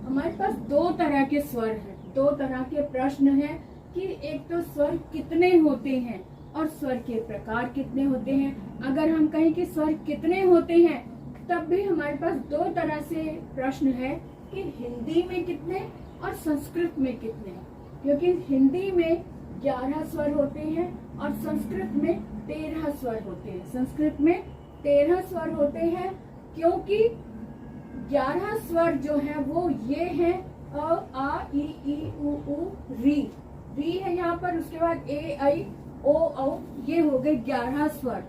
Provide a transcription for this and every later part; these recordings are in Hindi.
हमारे पास दो तरह के स्वर हैं, दो तरह के प्रश्न हैं कि एक तो स्वर कितने होते हैं और स्वर के प्रकार कितने होते हैं। अगर हम कहें कि स्वर कितने होते हैं तब भी हमारे पास दो तरह से प्रश्न है कि हिंदी में कितने और संस्कृत में कितने, क्योंकि हिंदी में 11 स्वर होते हैं और संस्कृत में 13 स्वर होते हैं। संस्कृत में 13 स्वर होते हैं क्योंकि 11 स्वर जो है वो ये है अ आ इ उ री, री है यहाँ पर, उसके बाद ए आई ओ औ, ये हो गए 11 स्वर।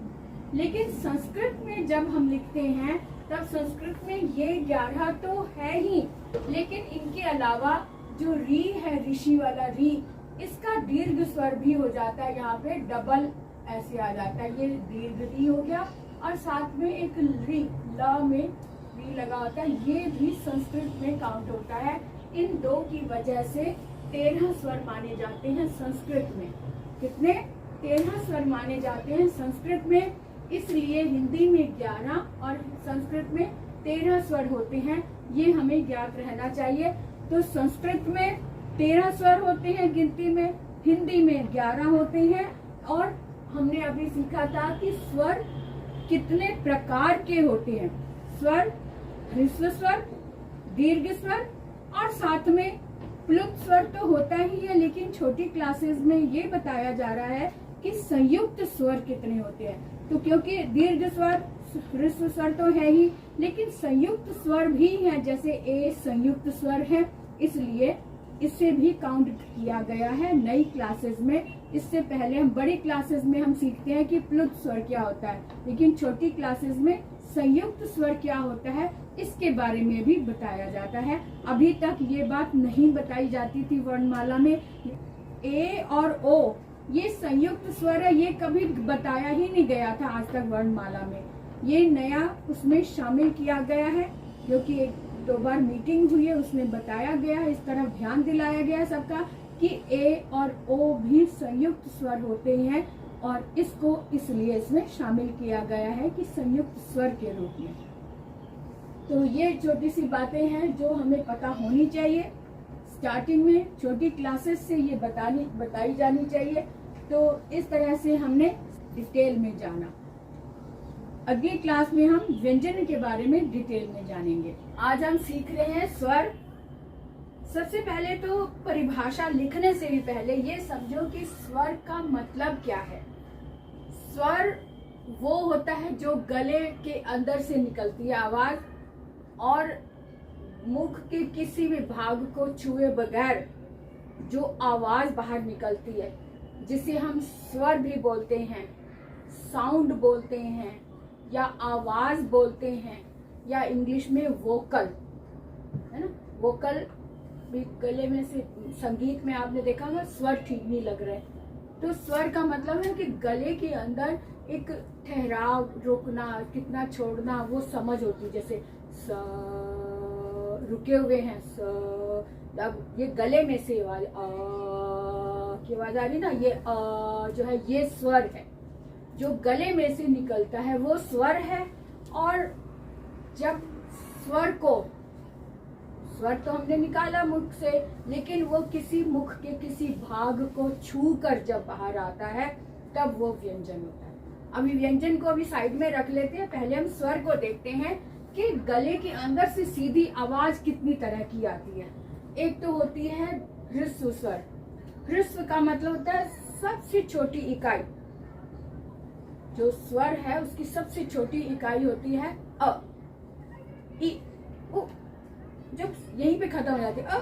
लेकिन संस्कृत में जब हम लिखते हैं तब संस्कृत में ये 11 तो है ही, लेकिन इनके अलावा जो री है, ऋषि वाला री, इसका दीर्घ स्वर भी हो जाता है, यहाँ पे डबल ऐसे आ जाता है, ये दीर्घ री हो गया और साथ में एक री, ल में री लगा होता है, ये भी संस्कृत में काउंट होता है। इन दो की वजह से 13 स्वर माने जाते हैं संस्कृत में। कितने? 13 स्वर माने जाते हैं संस्कृत में, इसलिए हिंदी में 11 और संस्कृत में 13 स्वर होते हैं, ये हमें ज्ञात रहना चाहिए। तो संस्कृत में 13 स्वर होते हैं गिनती में, हिंदी में 11 होते हैं। और हमने अभी सीखा था कि स्वर कितने प्रकार के होते हैं। स्वर, ह्रस्व स्वर, दीर्घ स्वर और साथ में प्लुत स्वर तो होता ही है, लेकिन छोटी क्लासेस में ये बताया जा रहा है कि संयुक्त स्वर कितने होते हैं। तो क्योंकि दीर्घ स्वर, ह्रस्व स्वर तो है ही, लेकिन संयुक्त स्वर भी है, जैसे ए संयुक्त स्वर है, इसलिए इससे भी काउंट किया गया है नई क्लासेस में। इससे पहले हम बड़ी क्लासेस में हम सीखते हैं कि प्लुत स्वर क्या होता है, लेकिन छोटी क्लासेस में संयुक्त स्वर क्या होता है इसके बारे में भी बताया जाता है। अभी तक ये बात नहीं बताई जाती थी वर्णमाला में। ए और ओ ये संयुक्त स्वर है, ये कभी बताया ही नहीं गया था आज तक वर्णमाला में। ये नया उसमें शामिल किया गया है, क्योंकि एक दो बार मीटिंग हुई है, उसमें बताया गया है, इस तरफ ध्यान दिलाया गया सबका कि ए और ओ भी संयुक्त स्वर होते हैं, और इसको इसलिए इसमें शामिल किया गया है कि संयुक्त स्वर के रूप में। तो ये छोटी सी बातें हैं जो हमें पता होनी चाहिए, स्टार्टिंग में छोटी क्लासेस से ये बताई जानी चाहिए। तो इस तरह से हमने डिटेल में जाना। अगली क्लास में हम व्यंजन के बारे में डिटेल में जानेंगे। आज हम सीख रहे हैं स्वर। सबसे पहले तो परिभाषा लिखने से भी पहले ये समझो कि स्वर का मतलब क्या है। स्वर वो होता है जो गले के अंदर से निकलती है आवाज, और मुख के किसी भी भाग को छुए बगैर जो आवाज बाहर निकलती है, जिसे हम स्वर भी बोलते हैं, साउंड बोलते हैं, या आवाज बोलते हैं, या इंग्लिश में वोकल, है ना। वोकल भी गले में से, संगीत में आपने देखा होगा स्वर ठीक नहीं लग रहे, तो स्वर का मतलब है कि गले के अंदर एक ठहराव, रुकना, कितना छोड़ना, वो समझ होती है। जैसे स रुके हुए हैं, स, अब ये गले में से आवाज की आवाज आ रही ना, ये जो है ये स्वर है, जो गले में से निकलता है वो स्वर है। और जब स्वर तो हमने निकाला मुख से, लेकिन वो किसी मुख के किसी भाग को छू कर जब बाहर आता है तब वो व्यंजन होता है। अभी व्यंजन को अभी साइड में रख लेते हैं, पहले हम स्वर को देखते हैं कि गले के अंदर से सीधी आवाज कितनी तरह की आती है। एक तो होती है ह्रस्व स्वर। ह्रस्व का मतलब होता है सबसे छोटी इकाई। जो स्वर है उसकी सबसे छोटी इकाई होती है अ, इ, उ, जब यहीं पे खत्म हो जाती है अ,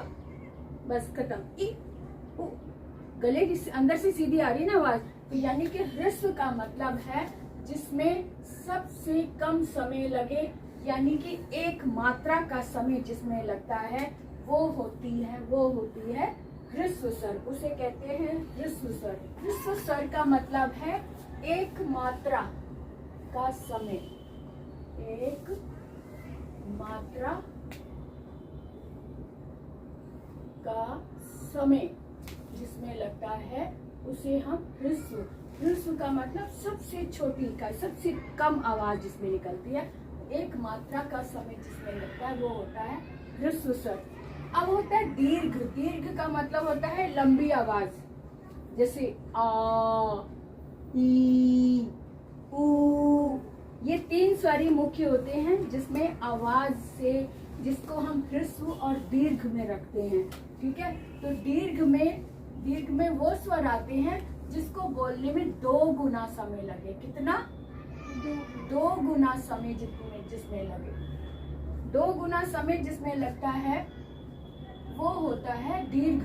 बस खत्म, इ, उ, गले के अंदर से सीधी आ रही है ना आवाज, तो यानी कि ह्रस्व का मतलब है जिसमें सबसे कम समय लगे, यानी कि एक मात्रा का समय जिसमें लगता है, वो होती है ह्रस्व स्वर। उसे कहते हैं ह्रस्व स्वर। ह्रस्व स्वर का मतलब है एक मात्रा का समय, एक मात्रा का समय जिसमें लगता है, उसे हम ह्रस्व। ह्रस्व का मतलब सबसे छोटी इकाई, सबसे कम आवाज जिसमें निकलती है, एक मात्रा का समय जिसमें लगता है, वो होता है ह्रस्व स्वर। अब होता है दीर्घ। दीर्घ का मतलब होता है लंबी आवाज, जैसे आ, ई, ऊ। ये 3 स्वरी मुख्य होते हैं जिसमें आवाज से, जिसको हम ह्रस्व और दीर्घ में रखते हैं। ठीक है, तो दीर्घ में वो स्वर आते हैं जिसको बोलने में 2 गुना समय लगे। कितना? 2 गुना समय जिसमें लगे। 2 गुना समय जिसमें लगता है वो होता है दीर्घ।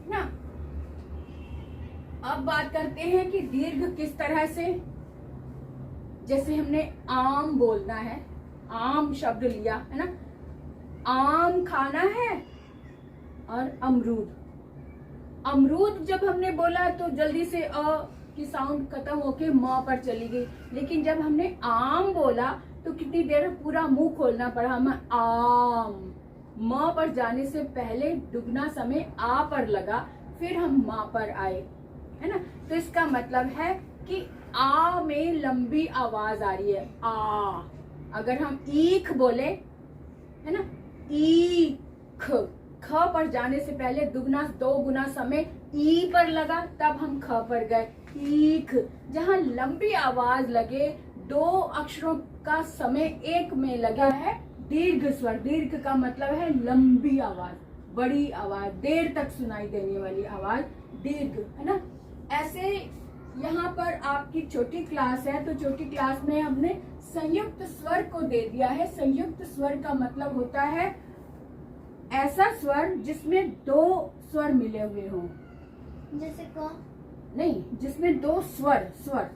ना, अब बात करते हैं कि दीर्घ किस तरह से। जैसे हमने आम बोलना है, आम शब्द लिया है ना, आम खाना है, और अमरूद। अमरूद जब हमने बोला तो जल्दी से अ की साउंड खत्म होके म पर चली गई, लेकिन जब हमने आम बोला तो कितनी देर पूरा मुंह खोलना पड़ा हमें। आम, म पर जाने से पहले दुगना समय आ पर लगा, फिर हम मा पर आए, है ना। तो इसका मतलब है कि आ में लंबी आवाज आ रही है, आ। अगर हम ईख बोले, है ना, ईख, ख पर जाने से पहले 2 गुना समय ई पर लगा, तब हम ख पर गए, ईख। जहाँ लंबी आवाज लगे, 2 अक्षरों का समय एक में लगा है दीर्घ स्वर। दीर्घ का मतलब है लंबी आवाज, बड़ी आवाज, देर तक सुनाई देने वाली आवाज दीर्घ, है ना। ऐसे यहाँ पर आपकी छोटी क्लास है, तो छोटी क्लास में हमने संयुक्त स्वर को दे दिया है। संयुक्त स्वर का मतलब होता है ऐसा स्वर जिसमें 2 स्वर मिले हुए हों। जैसे क? नहीं, जिसमें 2 स्वर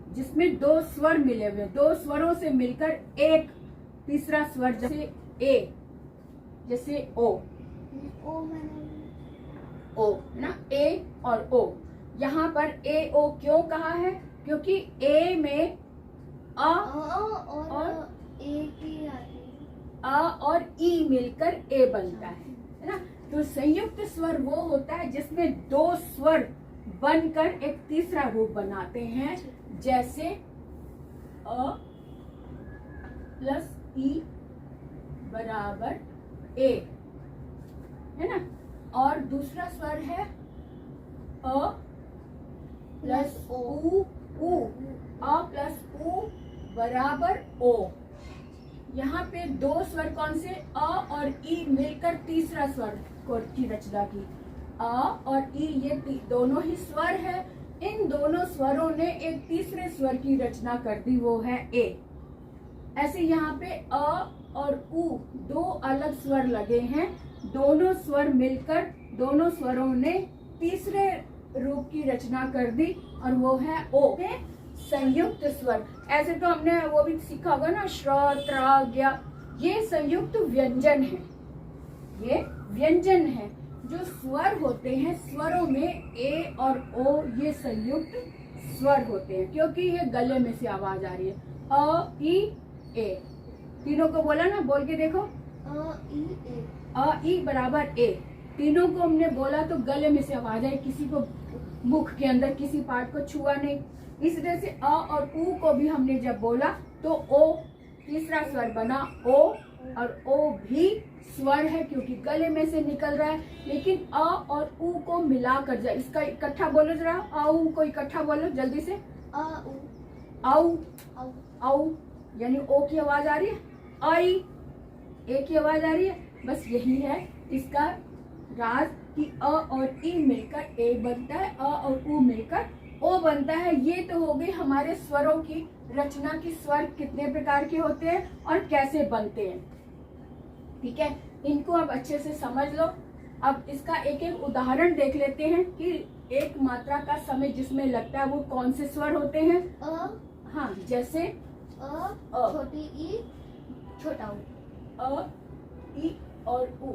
जिसमें 2 स्वर मिले हुए, 2 स्वरों से मिलकर एक तीसरा स्वर, जैसे ए, जैसे ओ। ओ ना, ए और ओ। यहाँ पर ए ओ क्यों कहा है? क्योंकि ए में अ और ए की आती है, अ और ई मिलकर ए बनता है ना। तो संयुक्त स्वर वो होता है जिसमें 2 स्वर बनकर एक तीसरा रूप बनाते हैं, जैसे अ प्लस ई बराबर ए, है ना। और दूसरा स्वर है अ प्लस ऊ, अ प्लस ऊ बराबर ओ। यहाँ पे 2 स्वर कौन से? अ और ई मिलकर तीसरा स्वर की रचना की। अ और ई ये दोनों ही स्वर है, इन दोनों स्वरों ने एक तीसरे स्वर की रचना कर दी, वो है ए। ऐसे यहाँ पे अ और ऊ 2 अलग स्वर लगे हैं, दोनों स्वर मिलकर दोनों स्वरों ने तीसरे रूप की रचना कर दी, और वो है ओ। संयुक्त स्वर, ऐसे तो हमने वो भी सीखा होगा ना, श्र, त्र, ज्ञ। ये संयुक्त व्यंजन है, ये व्यंजन है। जो स्वर होते हैं, स्वरों में ए और ओ ये संयुक्त स्वर होते हैं, क्योंकि ये गले में से आवाज आ रही है। अ ई ए, तीनों को बोला ना, बोल के देखो। अ ई बराबर ए, तीनों को हमने बोला तो गले में से आवाज आई, किसी को मुख के अंदर किसी पार्ट को छुआ नहीं। इस तरह से अ और ऊ को भी हमने जब बोला तो ओ तीसरा स्वर बना ओ, और ओ भी स्वर है क्योंकि गले में से निकल रहा है। लेकिन अ और ऊ को मिलाकर, जब इसका इकट्ठा बोलो जरा, अ ऊ को इकट्ठा बोलो जल्दी से। औ, औ, यानी ओ की आवाज आ रही है, आई, ए की आवाज आ रही है। बस यही है इसका राज कि अ और ई मिलकर ए बनता है, अ और ऊ मिलकर ओ बनता है। ये तो हो गई हमारे स्वरों की रचना की, स्वर कितने प्रकार के होते हैं और कैसे बनते हैं। ठीक है, इनको अब अच्छे से समझ लो। अब इसका एक एक उदाहरण देख लेते हैं कि एक मात्रा का समय जिसमें लगता है वो कौन से स्वर होते हैं। हाँ, जैसे छोटी ई, छोटा ऊ, अ, ई और ऊ,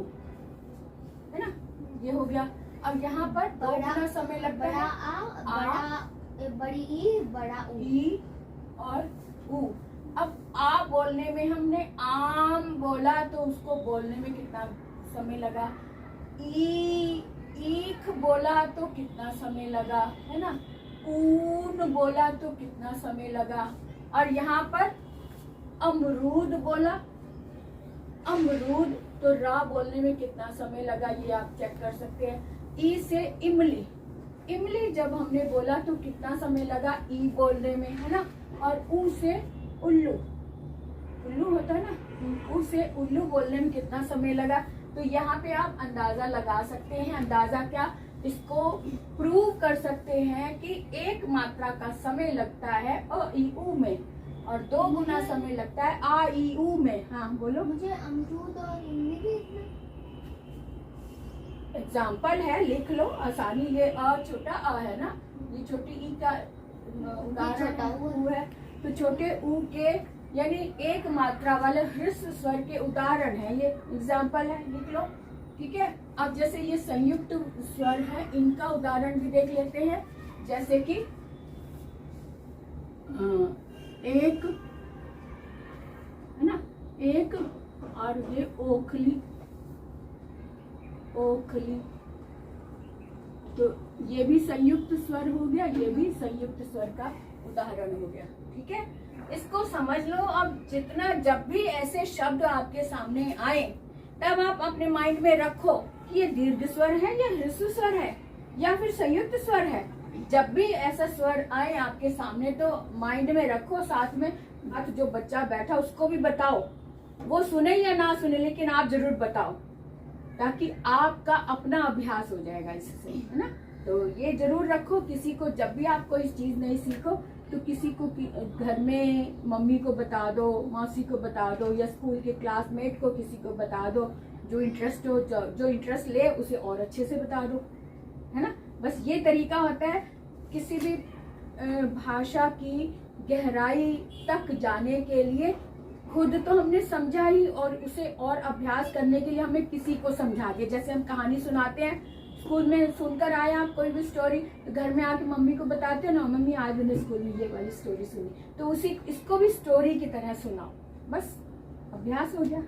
है ना, ये हो गया। अब यहाँ पर बड़ा समय लगता है, बड़ा बड़ी ई, बड़ा ऊ, ई और ऊ। अब आ बोलने में हमने आम बोला तो उसको बोलने में कितना समय लगा। ईख बोला तो कितना समय लगा, है ना। ऊन बोला तो कितना समय लगा। और यहाँ पर अमरूद बोला, अमरूद, तो रा बोलने में कितना समय लगा ये आप चेक कर सकते हैं। ई से इमली, इमली जब हमने बोला तो कितना समय लगा ई बोलने में, है ना। और ऊ से उल्लू, उल्लू होता है ना, ऊ से उल्लू बोलने में कितना समय लगा। तो यहाँ पे आप अंदाजा लगा सकते हैं, अंदाजा क्या, इसको प्रूव कर सकते हैं कि एक मात्रा का समय लगता है अ ई ऊ में और 2 गुना समय लगता है आ ई ऊ में। हाँ बोलो। मुझे अमरूद और इमली भी एग्जाम्पल है, लिख लो आसानी। ये अ छोटा अ है ना, ये छोटी ई का उदाहरण छोटा ऊ है। तो छोटे ऊ के यानी एक मात्रा वाले ह्रस्व स्वर के उदाहरण है, ये एग्जाम्पल है, लिख लो। ठीक है। अब जैसे ये संयुक्त स्वर है, इनका उदाहरण भी देख लेते हैं। जैसे कि एक, है ना, एक, और ये ओखली, ओखली, तो ये भी संयुक्त स्वर हो गया, ये भी संयुक्त स्वर का उदाहरण हो गया। ठीक है, इसको समझ लो। अब जितना जब भी ऐसे शब्द आपके सामने आए तब आप अपने माइंड में रखो कि ये दीर्घ स्वर है या ह्रस्व स्वर है या फिर संयुक्त स्वर है। जब भी ऐसा स्वर आए आपके सामने तो माइंड में रखो, साथ में बात जो बच्चा बैठा उसको भी बताओ, वो सुने या ना सुने लेकिन आप जरूर बताओ, ताकि आपका अपना अभ्यास हो जाएगा इससे, है ना। तो ये जरूर रखो। किसी को जब भी आप कोई चीज नहीं सीखो तो किसी को घर में मम्मी को बता दो, मौसी को बता दो, या स्कूल के क्लासमेट को किसी को बता दो, जो इंटरेस्ट हो, जो इंटरेस्ट ले उसे और अच्छे से बता दो, है ना। बस ये तरीका होता है किसी भी भाषा की गहराई तक जाने के लिए। खुद तो हमने समझा ही और उसे और अभ्यास करने के लिए हमें किसी को समझा दिया। जैसे हम कहानी सुनाते हैं, स्कूल में सुनकर आए आप कोई भी स्टोरी, तो घर में आके मम्मी को बताते हो ना, मम्मी आज मैंने स्कूल में ये वाली स्टोरी सुनी, तो उसी इसको भी स्टोरी की तरह सुनाओ, बस अभ्यास हो गया।